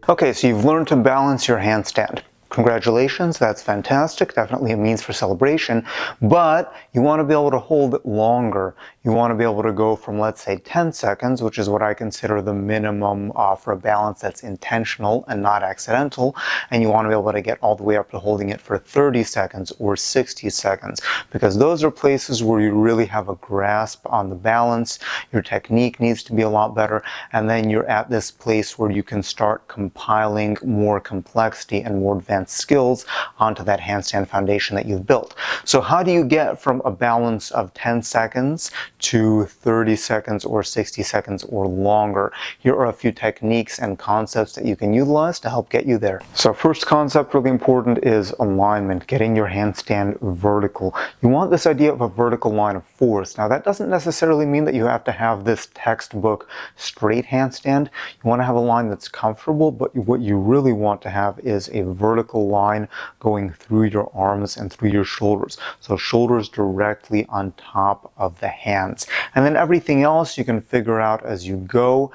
Okay, so you've learned to balance your handstand. Congratulations, that's fantastic. Definitely a means for celebration, but you want to be able to hold it longer. You want to be able to go from, let's say, 10 seconds, which is what I consider the minimum for a balance that's intentional and not accidental, and you want to be able to get all the way up to holding it for 30 seconds or 60 seconds, because those are places where you really have a grasp on the balance. Your technique needs to be a lot better, and then you're at this place where you can start compiling more complexity and more advanced skills onto that handstand foundation that you've built. So how do you get from a balance of 10 seconds to 30 seconds or 60 seconds or longer? Here are a few techniques and concepts that you can utilize to help get you there. So first concept, really important, is alignment, getting your handstand vertical. You want this idea of a vertical line of force. Now that doesn't necessarily mean that you have to have this textbook straight handstand. You want to have a line that's comfortable, but what you really want to have is a vertical line going through your arms and through your shoulders. So shoulders directly on top of the hands. And then everything else you can figure out as you go.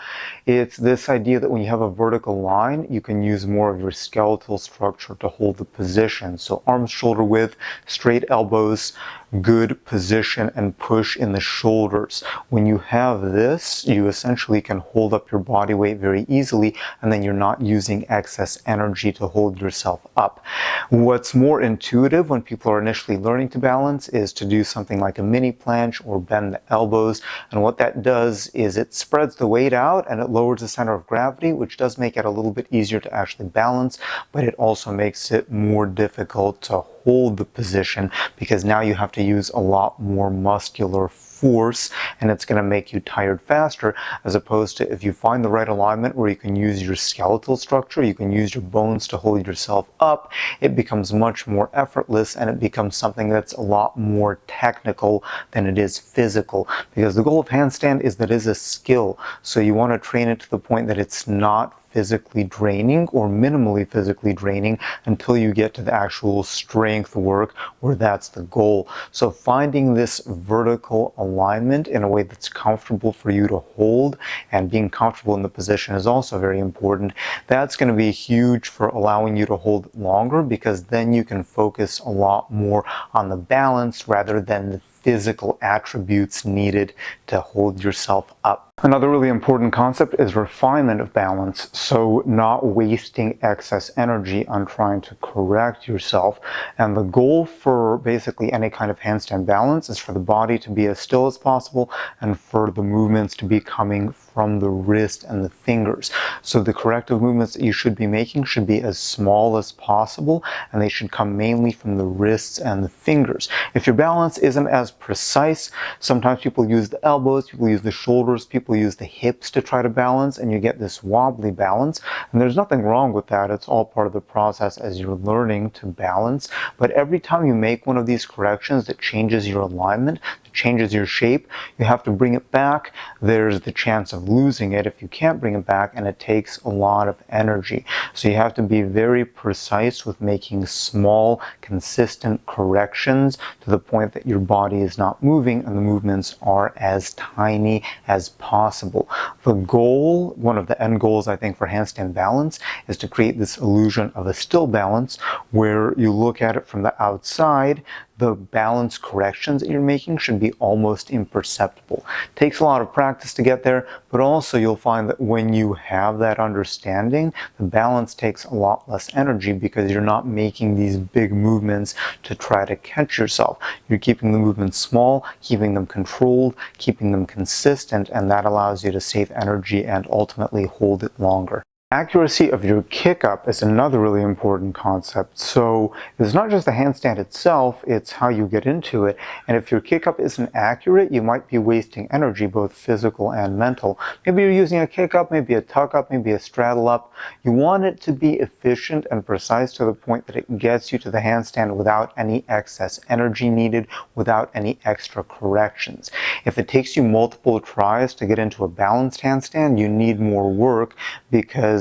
It's this idea that when you have a vertical line, you can use more of your skeletal structure to hold the position. So arms shoulder width, straight elbows, good position, and push in the shoulders. When you have this, you essentially can hold up your body weight very easily, and then you're not using excess energy to hold yourself up. What's more intuitive when people are initially learning to balance is to do something like a mini planche or bend the elbows, and what that does is it spreads the weight out and it lowers the center of gravity, which does make it a little bit easier to actually balance, but it also makes it more difficult to hold the position because now you have to use a lot more muscular force, and it's going to make you tired faster, as opposed to if you find the right alignment where you can use your skeletal structure, you can use your bones to hold yourself up, it becomes much more effortless, and it becomes something that's a lot more technical than it is physical, because the goal of handstand is that it is a skill. So you want to train it to the point that it's not physically draining or minimally physically draining until you get to the actual strength work where that's the goal. So finding this vertical alignment in a way that's comfortable for you to hold, and being comfortable in the position is also very important. That's going to be huge for allowing you to hold longer, because then you can focus a lot more on the balance rather than the physical attributes needed to hold yourself up. Another really important concept is refinement of balance, so not wasting excess energy on trying to correct yourself. And the goal for basically any kind of handstand balance is for the body to be as still as possible and for the movements to be coming from the wrist and the fingers. So the corrective movements that you should be making should be as small as possible, and they should come mainly from the wrists and the fingers. If your balance isn't as precise, sometimes people use the elbows, people use the shoulders, people use the hips to try to balance, and you get this wobbly balance. And there's nothing wrong with that. It's all part of the process as you're learning to balance. But every time you make one of these corrections that changes your alignment, that changes your shape, you have to bring it back. There's the chance of losing it if you can't bring it back, and it takes a lot of energy. So you have to be very precise with making small, consistent corrections to the point that your body is not moving and the movements are as tiny as possible. The goal, one of the end goals I think for handstand balance, is to create this illusion of a still balance where you look at it from the outside. The balance corrections that you're making should be almost imperceptible. It takes a lot of practice to get there, but also you'll find that when you have that understanding, the balance takes a lot less energy because you're not making these big movements to try to catch yourself. You're keeping the movements small, keeping them controlled, keeping them consistent, and that allows you to save energy and ultimately hold it longer. Accuracy of your kick up is another really important concept. So it's not just the handstand itself, it's how you get into it. And if your kick up isn't accurate, you might be wasting energy, both physical and mental. Maybe you're using a kick up, maybe a tuck up, maybe a straddle up. You want it to be efficient and precise to the point that it gets you to the handstand without any excess energy needed, without any extra corrections. If it takes you multiple tries to get into a balanced handstand, you need more work, because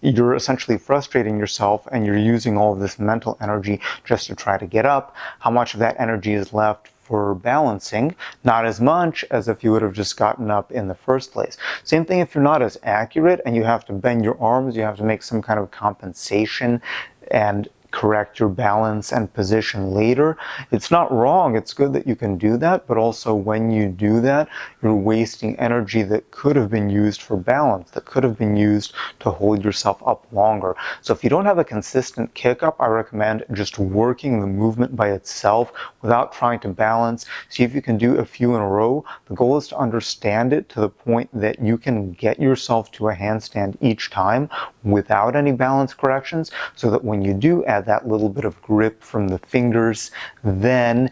you're essentially frustrating yourself and you're using all of this mental energy just to try to get up. How much of that energy is left for balancing, not as much as if you would have just gotten up in the first place. Same thing if you're not as accurate and you have to bend your arms, you have to make some kind of compensation and correct your balance and position later. It's not wrong, it's good that you can do that, but also when you do that, you're wasting energy that could have been used for balance, that could have been used to hold yourself up longer. So if you don't have a consistent kick up, I recommend just working the movement by itself without trying to balance. See if you can do a few in a row. The goal is to understand it to the point that you can get yourself to a handstand each time without any balance corrections, so that when you do add that little bit of grip from the fingers, then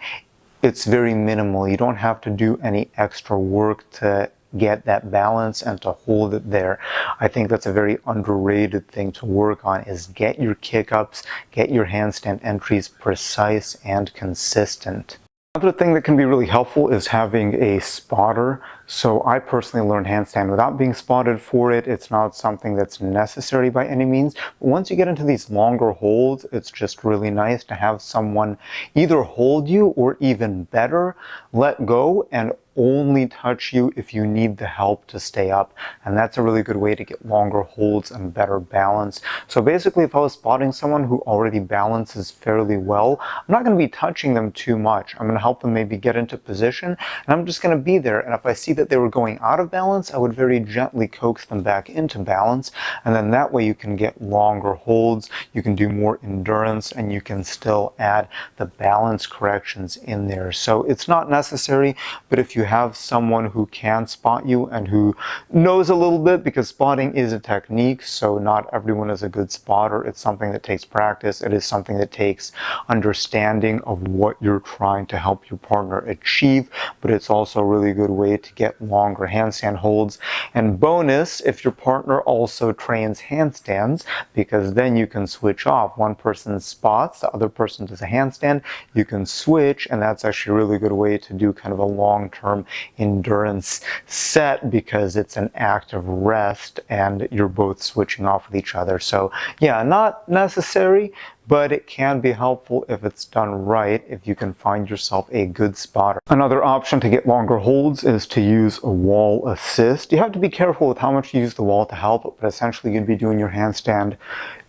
it's very minimal. You don't have to do any extra work to get that balance and to hold it there. I think that's a very underrated thing to work on, is get your kick-ups, get your handstand entries precise and consistent. Another thing that can be really helpful is having a spotter. So I personally learned handstand without being spotted for it. It's not something that's necessary by any means. But once you get into these longer holds, it's just really nice to have someone either hold you or, even better, let go and only touch you if you need the help to stay up. And that's a really good way to get longer holds and better balance. So basically, if I was spotting someone who already balances fairly well, I'm not going to be touching them too much. I'm going to help them maybe get into position, and I'm just going to be there. And if I see that they were going out of balance, I would very gently coax them back into balance. And then that way you can get longer holds, you can do more endurance, and you can still add the balance corrections in there. So it's not necessary, but if you have someone who can spot you and who knows a little bit, because spotting is a technique, so not everyone is a good spotter. It's something that takes practice. It is something that takes understanding of what you're trying to help your partner achieve, but it's also a really good way to get longer handstand holds. And bonus, if your partner also trains handstands, because then you can switch off. One person spots, the other person does a handstand, you can switch, and that's actually a really good way to do kind of a long-term endurance set, because it's an act of rest and you're both switching off with each other. So yeah, not necessary, but it can be helpful if it's done right, if you can find yourself a good spotter. Another option to get longer holds is to use a wall assist. You have to be careful with how much you use the wall to help, but essentially you'd be doing your handstand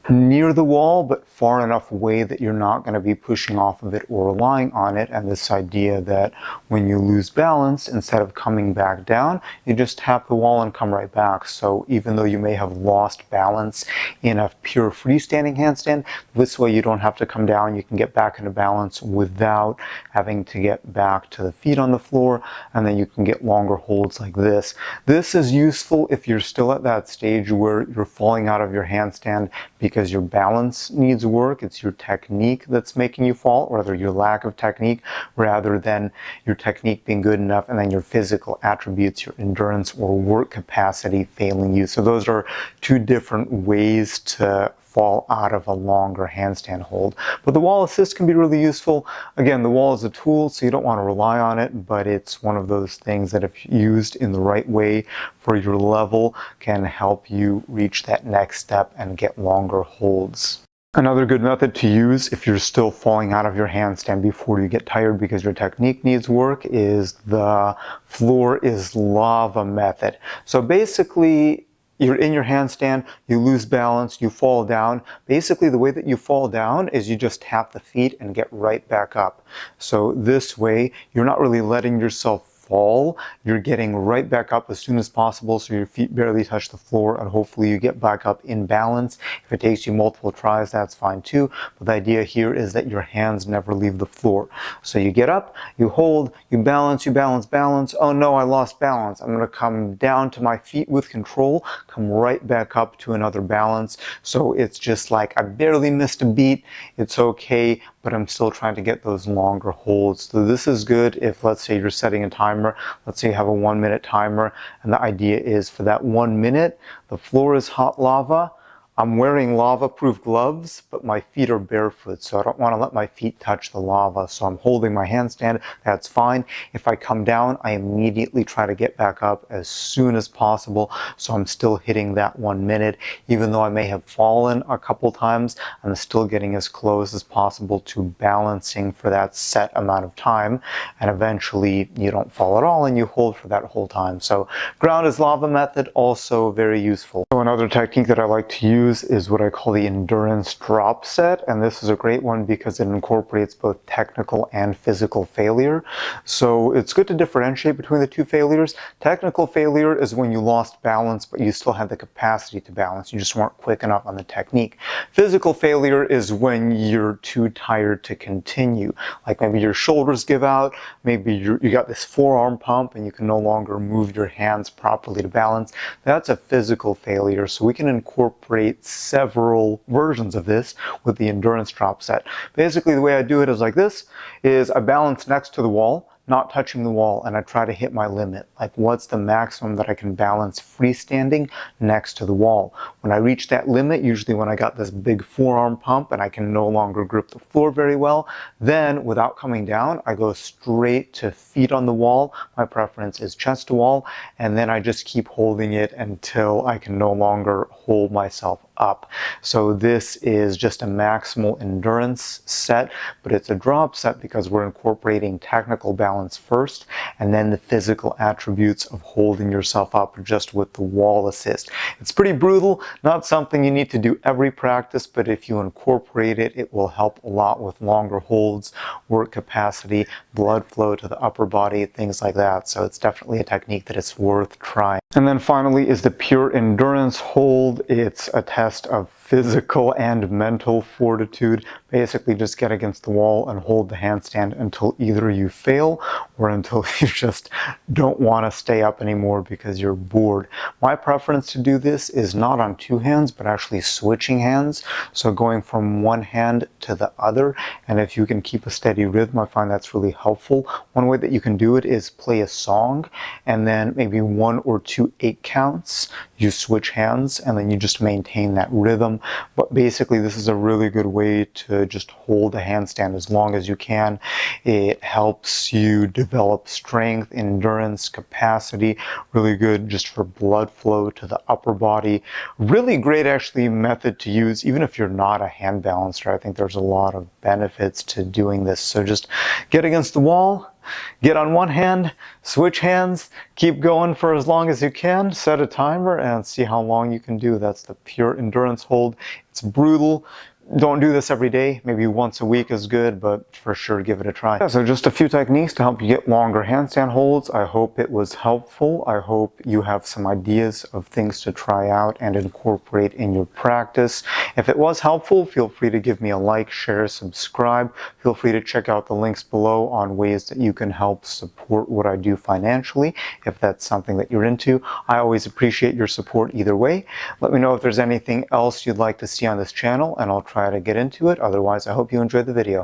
near the wall, but far enough away that you're not going to be pushing off of it or relying on it. And this idea that when you lose balance, instead of coming back down, you just tap the wall and come right back. So even though you may have lost balance in a pure freestanding handstand, this way you don't have to come down. You can get back into balance without having to get back to the feet on the floor, and then you can get longer holds like this. This is useful if you're still at that stage where you're falling out of your handstand because your balance needs work. It's your technique that's making you fall, or rather your lack of technique, rather than your technique being good enough and then your physical attributes, your endurance or work capacity failing you. So those are two different ways to fall out of a longer handstand hold. But the wall assist can be really useful. Again, the wall is a tool, so you don't want to rely on it, but it's one of those things that, if used in the right way for your level, can help you reach that next step and get longer holds. Another good method to use if you're still falling out of your handstand before you get tired because your technique needs work is the floor is lava method. So basically, you're in your handstand, you lose balance, you fall down. Basically, the way that you fall down is you just tap the feet and get right back up. So this way, you're not really letting yourself fall, you're getting right back up as soon as possible, so your feet barely touch the floor, and hopefully you get back up in balance. If it takes you multiple tries, that's fine too, but the idea here is that your hands never leave the floor. So you get up, you hold, you balance, balance. Oh no, I lost balance. I'm going to come down to my feet with control, come right back up to another balance. So it's just like I barely missed a beat. It's okay, but I'm still trying to get those longer holds. So this is good if, let's say, you're setting a timer. Let's say you have a 1-minute timer, and the idea is for that 1 minute, the floor is hot lava. I'm wearing lava-proof gloves, but my feet are barefoot, so I don't want to let my feet touch the lava. So I'm holding my handstand, that's fine. If I come down, I immediately try to get back up as soon as possible, so I'm still hitting that 1 minute. Even though I may have fallen a couple times, I'm still getting as close as possible to balancing for that set amount of time, and eventually you don't fall at all and you hold for that whole time. So ground is lava method, also very useful. So another technique that I like to use is what I call the endurance drop set, and this is a great one because it incorporates both technical and physical failure. So it's good to differentiate between the two failures. Technical failure is when you lost balance but you still had the capacity to balance, you just weren't quick enough on the technique. Physical failure is when you're too tired to continue, like maybe your shoulders give out, maybe you got this forearm pump and you can no longer move your hands properly to balance. That's a physical failure. So we can incorporate several versions of this with the endurance drop set. Basically the way I do it is like this, is I balance next to the wall, not touching the wall, and I try to hit my limit. Like, what's the maximum that I can balance freestanding next to the wall? When I reach that limit, usually when I got this big forearm pump and I can no longer grip the floor very well, then without coming down, I go straight to feet on the wall. My preference is chest to wall, and then I just keep holding it until I can no longer hold myself up. So this is just a maximal endurance set, but it's a drop set because we're incorporating technical balance first and then the physical attributes of holding yourself up just with the wall assist. It's pretty brutal, not something you need to do every practice, but if you incorporate it, it will help a lot with longer holds, work capacity, blood flow to the upper body, things like that. So it's definitely a technique that it's worth trying. And then finally is the pure endurance hold. It's a test of physical and mental fortitude. Basically just get against the wall and hold the handstand until either you fail or until you just don't want to stay up anymore because you're bored. My preference to do this is not on two hands, but actually switching hands. So going from one hand to the other, and if you can keep a steady rhythm, I find that's really helpful. One way that you can do it is play a song and then maybe 1 or 2 8 counts, you switch hands and then you just maintain that rhythm. But basically this is a really good way to just hold the handstand as long as you can. It helps you develop strength, endurance, capacity, really good just for blood flow to the upper body. Really great actually method to use even if you're not a hand balancer. I think there's a lot of benefits to doing this. So just get against the wall, get on one hand, switch hands, keep going for as long as you can, set a timer and see how long you can do. That's the pure endurance hold. It's brutal. Don't do this every day. Maybe once a week is good, but for sure give it a try. Yeah, so just a few techniques to help you get longer handstand holds. I hope it was helpful. I hope you have some ideas of things to try out and incorporate in your practice. If it was helpful, feel free to give me a like, share, subscribe. Feel free to check out the links below on ways that you can help support what I do financially, if that's something that you're into. I always appreciate your support either way. Let me know if there's anything else you'd like to see on this channel, and I'll try to get into it. Otherwise, I hope you enjoyed the video.